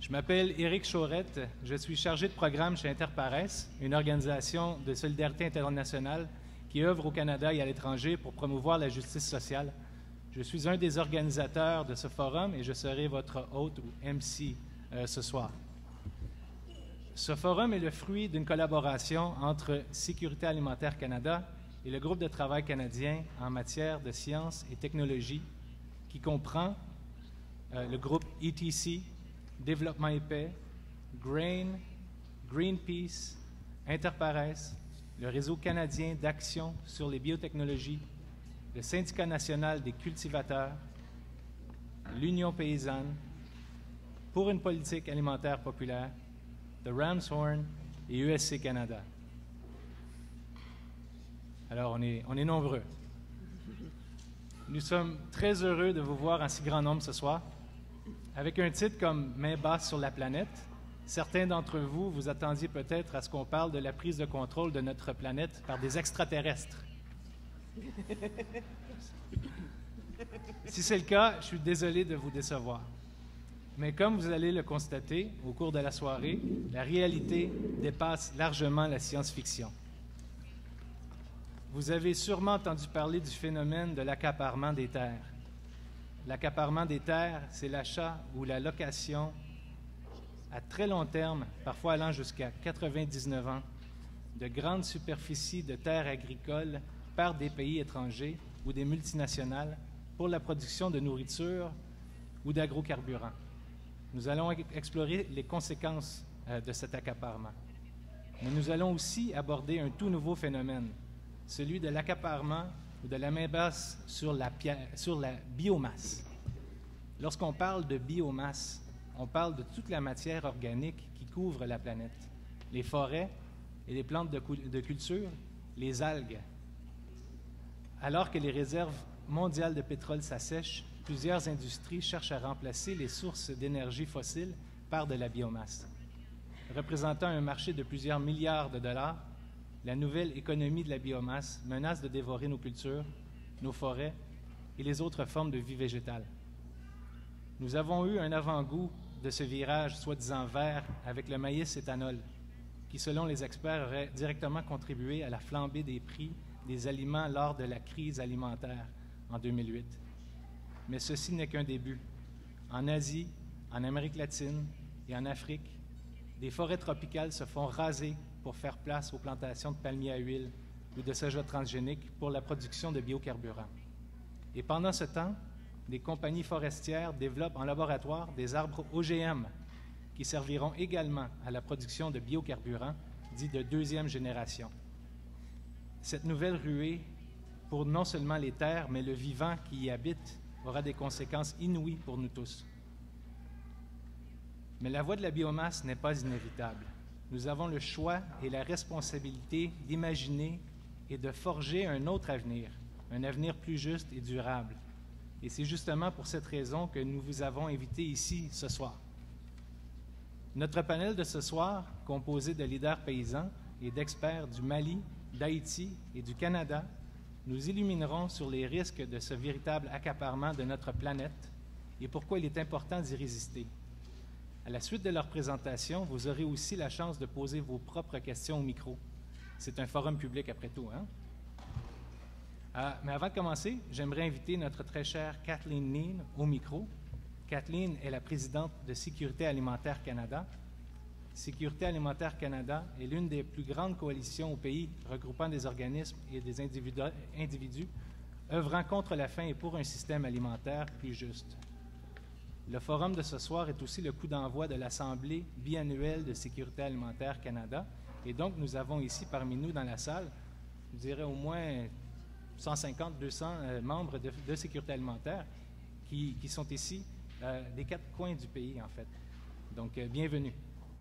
Je m'appelle Éric Chaurette, je suis chargé de programme chez Interpares, une organisation de solidarité internationale qui œuvre au Canada et à l'étranger pour promouvoir la justice sociale. Je suis un des organisateurs de ce forum et je serai votre hôte ou MC ce soir. Ce forum est le fruit d'une collaboration entre Sécurité alimentaire Canada et le groupe de travail canadien en matière de sciences et technologies qui comprend le groupe ETC, Développement et Paix, GRAIN, Greenpeace, Interpares, le Réseau canadien d'action sur les biotechnologies, le Syndicat national des cultivateurs, l'Union paysanne, pour une politique alimentaire populaire, The Ramshorn et USC Canada. Alors, on est nombreux. Nous sommes très heureux de vous voir en si grand nombre ce soir. Avec un titre comme « Main basse sur la planète », certains d'entre vous vous attendiez peut-être à ce qu'on parle de la prise de contrôle de notre planète par des extraterrestres. Si c'est le cas, je suis désolé de vous décevoir. Mais comme vous allez le constater au cours de la soirée, la réalité dépasse largement la science-fiction. Vous avez sûrement entendu parler du phénomène de l'accaparement des terres. L'accaparement des terres, c'est l'achat ou la location à très long terme, parfois allant jusqu'à 99 ans, de grandes superficies de terres agricoles par des pays étrangers ou des multinationales pour la production de nourriture ou d'agrocarburants. Nous allons explorer les conséquences de cet accaparement. Mais nous allons aussi aborder un tout nouveau phénomène, celui de l'accaparement ou de la main basse sur la biomasse. Lorsqu'on parle de biomasse, on parle de toute la matière organique qui couvre la planète, les forêts et les plantes de culture, les algues. Alors que les réserves mondiales de pétrole s'assèchent, plusieurs industries cherchent à remplacer les sources d'énergie fossiles par de la biomasse. Représentant un marché de plusieurs milliards de dollars, la nouvelle économie de la biomasse menace de dévorer nos cultures, nos forêts et les autres formes de vie végétale. Nous avons eu un avant-goût de ce virage soi-disant vert avec le maïs éthanol, qui, selon les experts, aurait directement contribué à la flambée des prix des aliments lors de la crise alimentaire en 2008. Mais ceci n'est qu'un début. En Asie, en Amérique latine et en Afrique, des forêts tropicales se font raser pour faire place aux plantations de palmiers à huile ou de soja transgénique pour la production de biocarburants. Et pendant ce temps, des compagnies forestières développent en laboratoire des arbres OGM qui serviront également à la production de biocarburants dits de deuxième génération. Cette nouvelle ruée pour non seulement les terres, mais le vivant qui y habite, aura des conséquences inouïes pour nous tous. Mais la voie de la biomasse n'est pas inévitable. Nous avons le choix et la responsabilité d'imaginer et de forger un autre avenir, un avenir plus juste et durable. Et c'est justement pour cette raison que nous vous avons invités ici ce soir. Notre panel de ce soir, composé de leaders paysans et d'experts du Mali, d'Haïti et du Canada, nous illuminerons sur les risques de ce véritable accaparement de notre planète et pourquoi il est important d'y résister. À la suite de leur présentation, vous aurez aussi la chance de poser vos propres questions au micro. C'est un forum public après tout, hein? Mais avant de commencer, j'aimerais inviter notre très chère Kathleen Neal au micro. Kathleen est la présidente de Sécurité alimentaire Canada. Sécurité alimentaire Canada est l'une des plus grandes coalitions au pays regroupant des organismes et des individus œuvrant contre la faim et pour un système alimentaire plus juste. Le forum de ce soir est aussi le coup d'envoi de l'Assemblée biannuelle de Sécurité alimentaire Canada. Et donc, nous avons ici parmi nous dans la salle, je dirais au moins 150-200 membres de Sécurité alimentaire qui sont ici des quatre coins du pays, en fait. Donc, bienvenue.